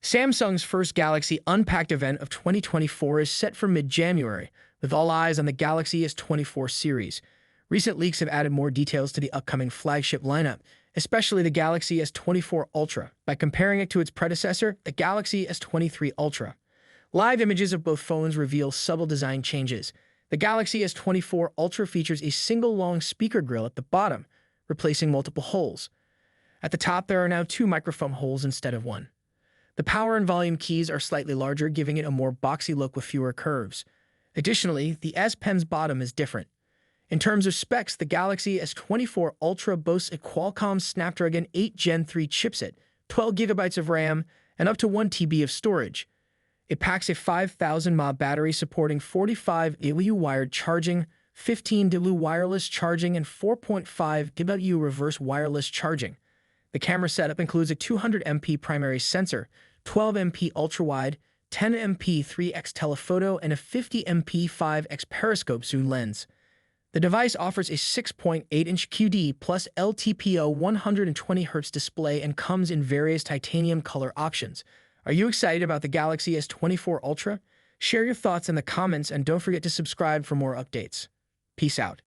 Samsung's first Galaxy Unpacked event of 2024 is set for mid-January, with all eyes on the Galaxy S24 series. Recent leaks have added more details to the upcoming flagship lineup, especially the Galaxy S24 Ultra, by comparing it to its predecessor, the Galaxy S23 Ultra. Live images of both phones reveal subtle design changes. The Galaxy S24 Ultra features a single long speaker grill at the bottom, replacing multiple holes. At the top, there are now two microphone holes instead of one. The power and volume keys are slightly larger, giving it a more boxy look with fewer curves. Additionally, the S Pen's bottom is different. In terms of specs, the Galaxy S24 Ultra boasts a Qualcomm Snapdragon 8 Gen 3 chipset, 12 GB of RAM, and up to 1 TB of storage. It packs a 5,000 mAh battery supporting 45 kW wired charging, 15 kW wireless charging, and 4.5 kW reverse wireless charging. The camera setup includes a 200MP primary sensor, 12MP ultra-wide, 10MP 3x telephoto, and a 50MP 5x periscope zoom lens. The device offers a 6.8-inch QD plus LTPO 120Hz display and comes in various titanium color options. Are you excited about the Galaxy S24 Ultra? Share your thoughts in the comments and don't forget to subscribe for more updates. Peace out.